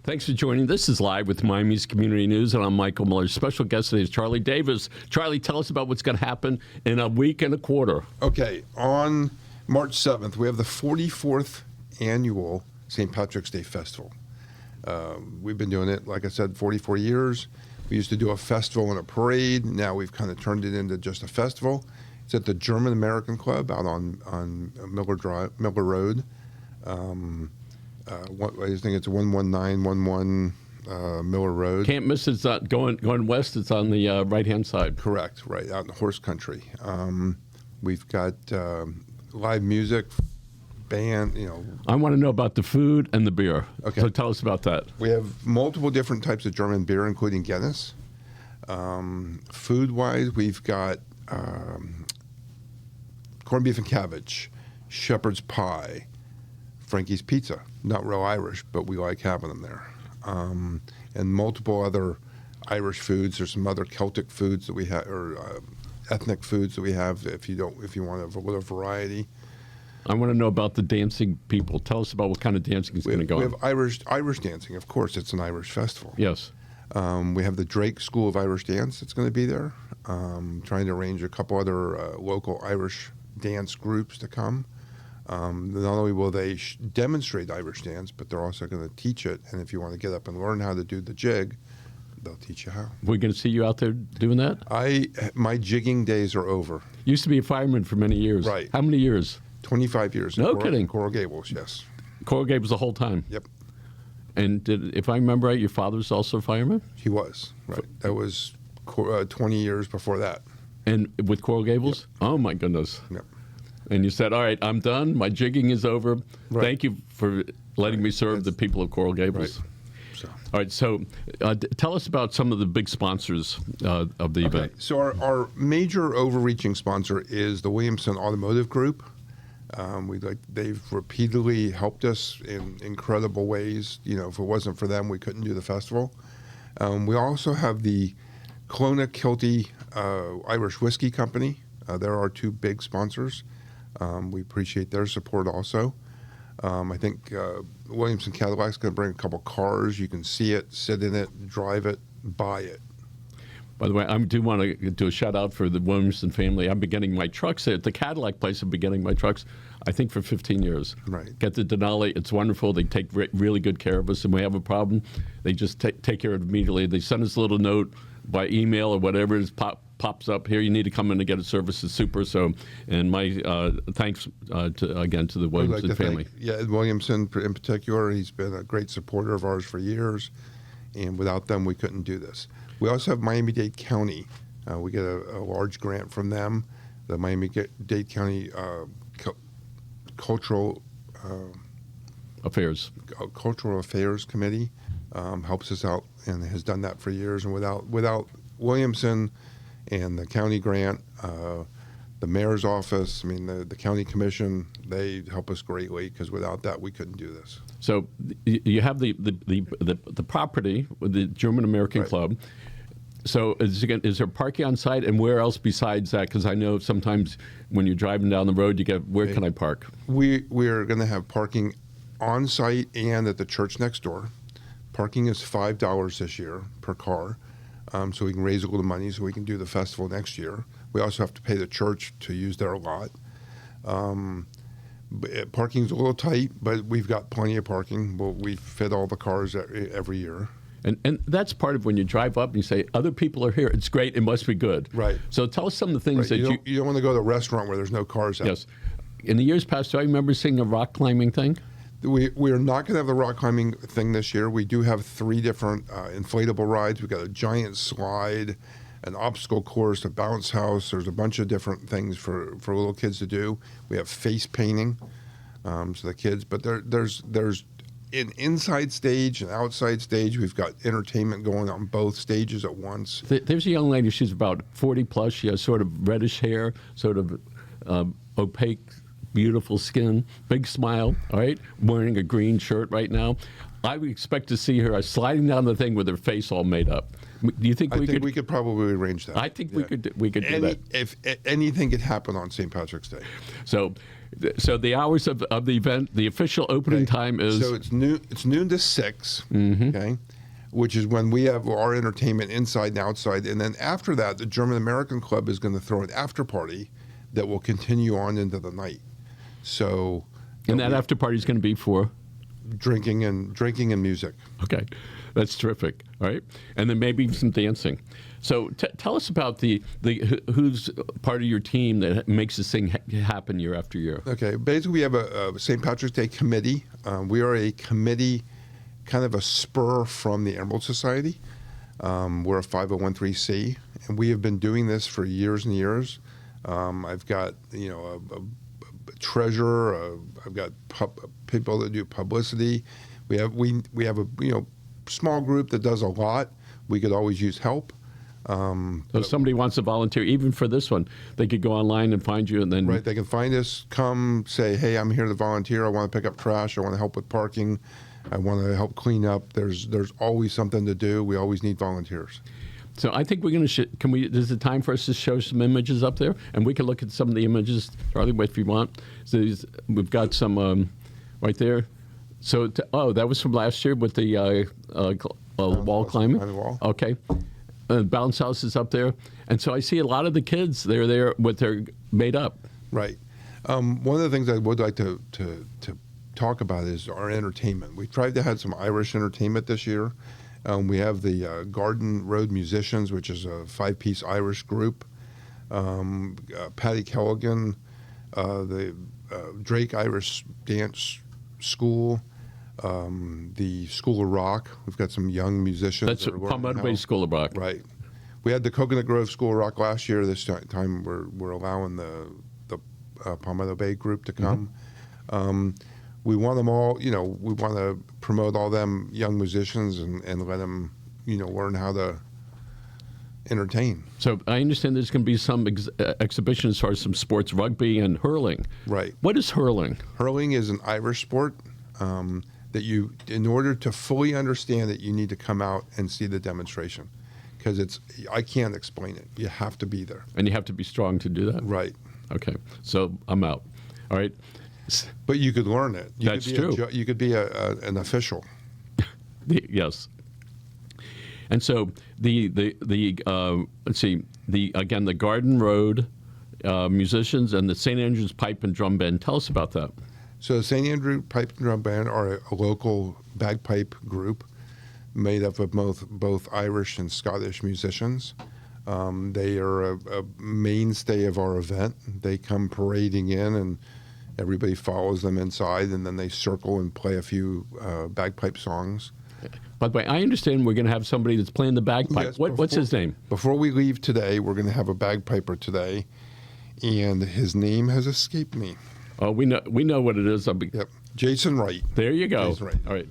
Thanks for joining. This is Live with Miami's Community News, and I'm Michael Miller. Special guest today is Charlie Davis. Charlie, tell us about what's going to happen in a week and a quarter. Okay, on March 7th, we have the 44th annual St. Patrick's Day Festival. We've been doing it, like I said, 44 years. We used to do a festival and a parade. Now we've kind of turned it into just a festival. It's at the German American Club out on Miller Road. I think it's 11911 Miller Road. Can't miss it. It's not going west. It's on the right-hand side. Correct, right, out in the horse country. We've got live music, band, I want to know about the food and the beer. Okay. So tell us about that. We have multiple different types of German beer, including Guinness. Food-wise, we've got corned beef and cabbage, shepherd's pie, Frankie's Pizza. Not real Irish, but we like having them there. And multiple other Irish foods. There's some other Celtic foods that we have, or ethnic foods that we have. If you want to have a little variety. I want to know about the dancing people. Tell us about what kind of dancing is going to go on. We have Irish dancing. Of course, it's an Irish festival. Yes. We have the Drake School of Irish Dance that's going to be there. Trying to arrange a couple other local Irish dance groups to come. Not only will they demonstrate Irish dance, but they're also going to teach it. And if you want to get up and learn how to do the jig, they'll teach you how. We're going to see you out there doing that? My jigging days are over. Used to be a fireman for many years. Right. How many years? 25 years. No kidding. Coral Gables, yes. Coral Gables the whole time? Yep. And if I remember right, your father's also a fireman? He was, right. That was 20 years before that. And with Coral Gables? Yep. Oh, my goodness. Yep. And you said, all right, I'm done. My jigging is over. Right. Thank you for letting me serve the people of Coral Gables. Right. So. All right, so tell us about some of the big sponsors of the event. So our major overreaching sponsor is the Williamson Automotive Group. They've repeatedly helped us in incredible ways. If it wasn't for them, we couldn't do the festival. We also have the Clona Kilty Irish Whiskey Company. They're our two big sponsors. We appreciate their support also. I think Williamson Cadillac's going to bring a couple cars. You can see it, sit in it, drive it, buy it. By the way, I do want to do a shout out for the Williamson family. I've been getting my trucks at the Cadillac place. I've been getting my trucks, I think, for 15 years. Right. Get the Denali. It's wonderful. They take really good care of us. And we have a problem, they just take care of it immediately. They send us a little note by email or whatever it is, pops up here. You need to come in to get a service. It's super. So, and my thanks again to the Williamson family. Williamson in particular. He's been a great supporter of ours for years, and without them, we couldn't do this. We also have Miami-Dade County. We get a large grant from them. The Miami-Dade County Cultural Affairs Committee helps us out and has done that for years. And without Williamson and the county grant, the mayor's office, the county commission, they help us greatly because without that we couldn't do this. So you have the property with the German American Right. Club. So is there parking on site, and where else besides that? Because I know sometimes when you're driving down the road, you get, where can I park? We're going to have parking on site and at the church next door. Parking is $5 this year per car, so we can raise a little money so we can do the festival next year. We also have to pay the church to use their lot. Parking's a little tight, but we've got plenty of parking. We fit all the cars every year. And that's part of when you drive up and you say, other people are here. It's great. It must be good. Right. So tell us some of the things Right. that you don't want to go to a restaurant where there's no cars out. Yes. In the years past, do I remember seeing a rock climbing thing? We are not going to have the rock climbing thing this year. We do have 3 different inflatable rides. We've got a giant slide, an obstacle course, a bounce house. There's a bunch of different things for little kids to do. We have face painting, so the kids. But there's an inside stage and outside stage. We've got entertainment going on both stages at once. There's a young lady. She's about 40 plus. She has sort of reddish hair, sort of opaque, beautiful skin, big smile, all right, wearing a green shirt right now. I would expect to see her sliding down the thing with her face all made up. Do you think we could probably arrange that? I think we could do that. If anything could happen on St. Patrick's Day. So So the hours of the event, the official opening time is. So it's noon to 6. Okay, which is when we have our entertainment inside and outside, and then after that, the German American Club is going to throw an after party that will continue on into the night. So. And that after party is going to be for drinking and music. Okay, that's terrific. All right, and then maybe some dancing. So tell us about the who's part of your team that makes this thing happen year after year. Okay, basically we have a St. Patrick's Day committee. We are a committee, kind of a spur from the Emerald Society. We're a 501(c), and we have been doing this for years and years. I've got a treasurer. I've got people that do publicity. We have a small group that does a lot. We could always use help. So if somebody wants to volunteer, even for this one, they could go online and find you, and then right. They can find us. Come say, hey, I'm here to volunteer. I want to pick up trash. I want to help with parking. I want to help clean up. There's always something to do. We always need volunteers. So I think we're going to. Can we? Is it time for us to show some images up there, and we can look at some of the images, Charlie, if you want. So we've got some right there. So that was from last year with the wall climbing. Wall. Okay, bounce house is up there, and so I see a lot of the kids. They're there with their made up. Right. One of the things I would like to talk about is our entertainment. We tried to have some Irish entertainment this year. We have the Garden Road Musicians, which is a 5-piece Irish group. Paddy Kelligan, the Drake Irish Dance School, the School of Rock. We've got some young musicians. That's Palmetto Bay School of Rock. Right. We had the Coconut Grove School of Rock last year. This time we're allowing the Palmetto Bay group to come. Mm-hmm. We want them all, we want to promote all them young musicians and let them, learn how to entertain. So I understand there's going to be some exhibition as far as some sports, rugby and hurling. Right. What is hurling? Hurling is an Irish sport that in order to fully understand it, you need to come out and see the demonstration. Because I can't explain it. You have to be there. And you have to be strong to do that? Right. Okay. So I'm out. All right. But you could learn it. That's true. You could be an official. Yes. And so the let's see, the Garden Road musicians and the St. Andrew's Pipe and Drum Band. Tell us about that. So the St. Andrew Pipe and Drum Band are a local bagpipe group made up of both Irish and Scottish musicians. They are a mainstay of our event. They come parading in, and everybody follows them inside, and then they circle and play a few bagpipe songs. By the way, I understand we're going to have somebody that's playing the bagpipe. Yes, what's his name? Before we leave today, we're going to have a bagpiper today, and his name has escaped me. Oh, we know what it is. Yep, Jason Wright. There you go. Jason Wright. All right.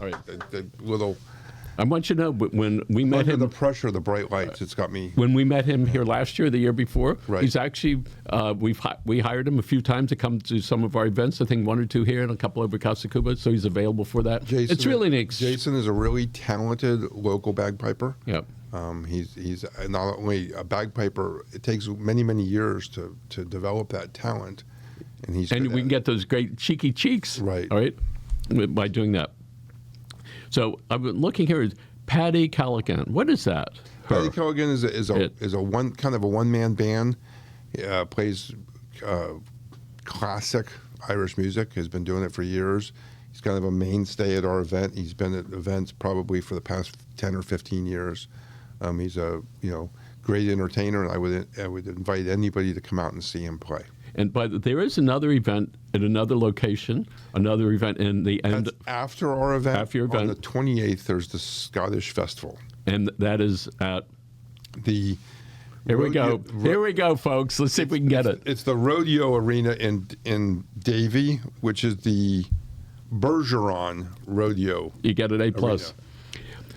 All right, the little. I want you to know, when we met him, the pressure of the bright lights, it's got me. When we met him here last year, the year before, right. He's actually we hired him a few times to come to some of our events. I think 1 or 2 here and a couple over Casa Cuba, so he's available for that. It's really neat. Jason is a really talented local bagpiper. Yep. He's not only a bagpiper. It takes many years to develop that talent, and we can get those great cheeky cheeks, right? All right, by doing that. So I've been looking here. Paddy Callaghan. What is that? Paddy Callaghan is a one-man band. Plays classic Irish music. Has been doing it for years. He's kind of a mainstay at our event. He's been at events probably for the past 10 or 15 years. He's a great entertainer, and I would invite anybody to come out and see him play. And there is another event at another location, another event in the end. That's after our event. After your On event. the 28th, there's the Scottish Festival. And that is at. The Here we go. Here we go, folks. Let's see if we can get it. It's the Rodeo Arena in Davie, which is the Bergeron Rodeo. You get an A+. Arena.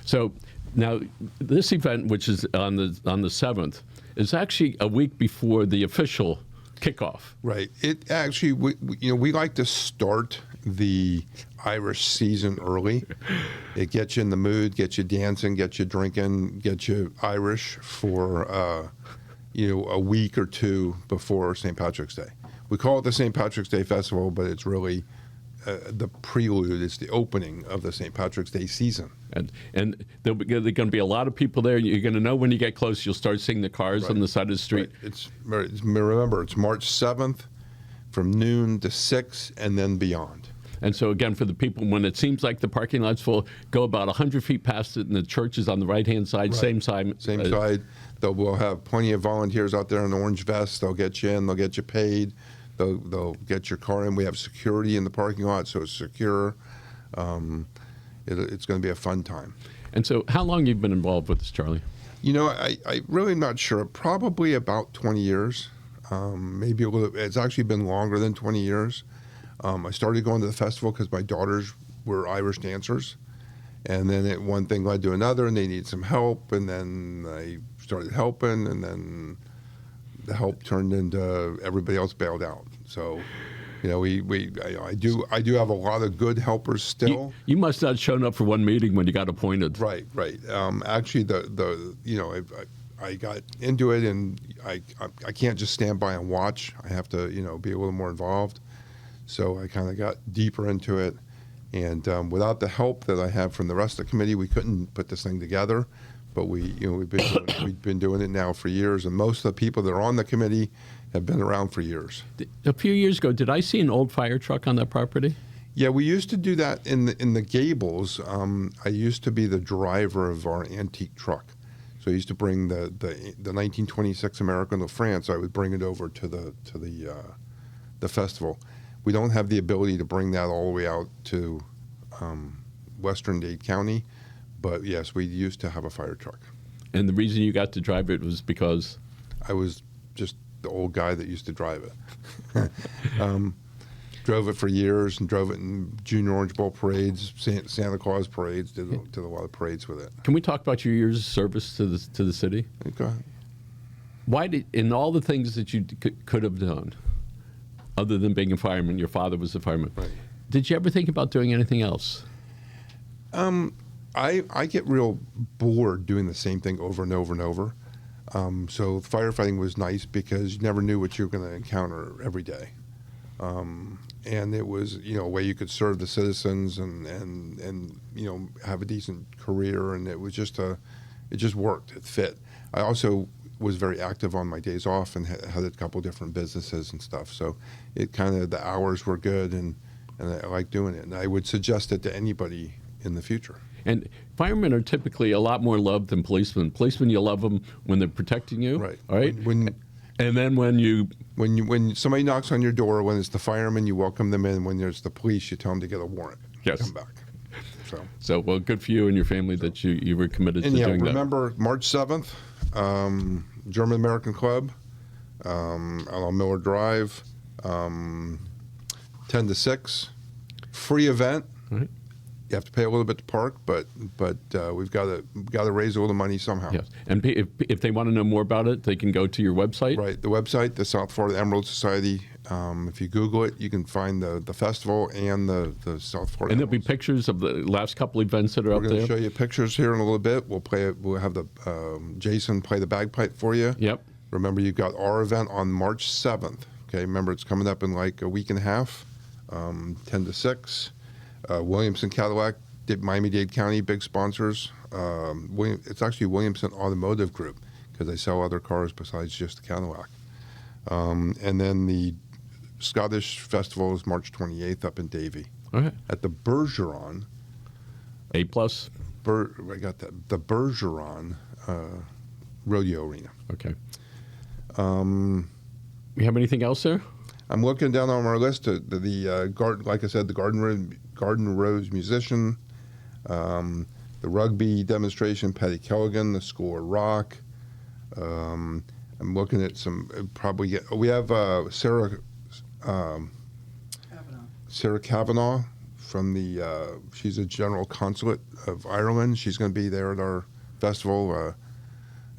So now this event, which is on the 7th, is actually a week before the official kickoff. Right. It actually, we like to start the Irish season early. It gets you in the mood, gets you dancing, gets you drinking, gets you Irish for a week or two before St. Patrick's Day. We call it the St. Patrick's Day Festival, but it's really the prelude. It's the opening of the St. Patrick's Day season. And there are going to be a lot of people there. You're going to know when you get close. You'll start seeing the cars on the side of the street. Right. Remember, it's March 7th from noon to 6 and then beyond. And so, again, for the people, when it seems like the parking lot's full, go about 100 feet past it, and the church is on the right-hand side, Right. same side. Same side. We'll have plenty of volunteers out there in orange vests. They'll get you in. They'll get you paid. They'll get your car in. We have security in the parking lot, so it's secure. It's going to be a fun time. And so how long you've been involved with this, Charlie? I really am not sure. Probably about 20 years. Maybe a little. It's actually been longer than 20 years. I started going to the festival because my daughters were Irish dancers. And then one thing led to another, and they needed some help. And then I started helping, and then the help turned into everybody else bailed out. So, I do have a lot of good helpers still. You must not have shown up for one meeting when you got appointed. Right. Actually, I got into it, and I can't just stand by and watch. I have to, be a little more involved. So I kind of got deeper into it, and without the help that I have from the rest of the committee, we couldn't put this thing together. But we've been doing it now for years, and most of the people that are on the committee have been around for years. A few years ago, did I see an old fire truck on that property? Yeah, we used to do that in the Gables. I used to be the driver of our antique truck, so I used to bring the 1926 American of France. I would bring it over to the festival. We don't have the ability to bring that all the way out to Western Dade County, but yes, we used to have a fire truck. And the reason you got to drive it was because? I was just the old guy that used to drive it. Drove it for years and drove it in Junior Orange Bowl parades, Santa Claus parades, did a lot of parades with it. Can we talk about your years of service to the city? Go ahead. Why in all the things that you could have done, other than being a fireman, your father was a fireman, Right. Did you ever think about doing anything else? I get real bored doing the same thing over and over and over. So firefighting was nice because you never knew what you were going to encounter every day. And it was, a way you could serve the citizens and have a decent career. And it was just it just worked. It fit. I also was very active on my days off and had a couple different businesses and stuff. So it kind of, the hours were good and I like doing it. And I would suggest it to anybody in the future. And firemen are typically a lot more loved than policemen. Policemen, you love them when they're protecting you, Right. All right? And then when somebody knocks on your door, when it's the fireman, you welcome them in. When there's the police, you tell them to get a warrant. Yes. Come back. So well, good for you and your family that you were committed to doing that. Remember March 7th, German American Club, out on Miller Drive, 10 to 6, free event. Right. You have to pay a little bit to park, but we've got to raise a little money somehow. Yes, and if they want to know more about it, they can go to your website. Right, the website, the South Florida Emerald Society. If you Google it, you can find the festival and the South Florida. And there'll be Emeralds. pictures of the last couple events that are up We're going there. to show you pictures here in a little bit. We'll have the Jason play the bagpipe for you. Yep. Remember, you've got our event on March 7th. Okay, remember it's coming up in like a week and a half, 10 to 6. Williamson Cadillac, Miami-Dade County, big sponsors. It's actually Williamson Automotive Group because they sell other cars besides just the Cadillac. And then the Scottish Festival is March 28th up in Davie. Okay. At the Bergeron. A+. I got that. The Bergeron rodeo arena. Okay. You have anything else there? I'm looking down on our list. The garden, like I said, the Garden Rose Musician, the rugby demonstration, Patty Kelligan, the School of Rock. I'm looking at some we have Sarah Kavanagh from the she's a general consulate of Ireland. She's going to be there at our festival.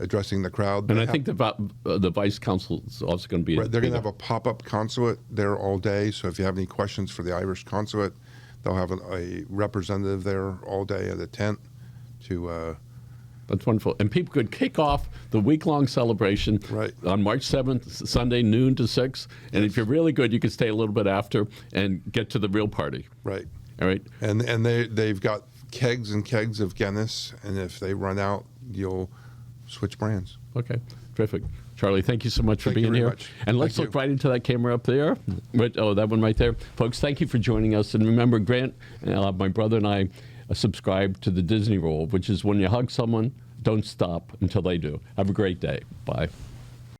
Addressing the crowd. And I think the vice consul is also going to be. Right, they're going to have a pop-up consulate there all day. So if you have any questions for the Irish consulate, they'll have a representative there all day at a tent to. That's wonderful. And people could kick off the week-long celebration on March 7th, Sunday, noon to 6. And if you're really good, you can stay a little bit after and get to the real party. Right. All right. And they've got kegs and kegs of Guinness, and if they run out, you'll switch brands. Okay, terrific. Charlie, thank you so much for being here. Much. And let's look right into that camera up there. Oh, that one right there. Folks, thank you for joining us. And remember, Grant, my brother and I subscribe to the Disney rule, which is when you hug someone, don't stop until they do. Have a great day. Bye.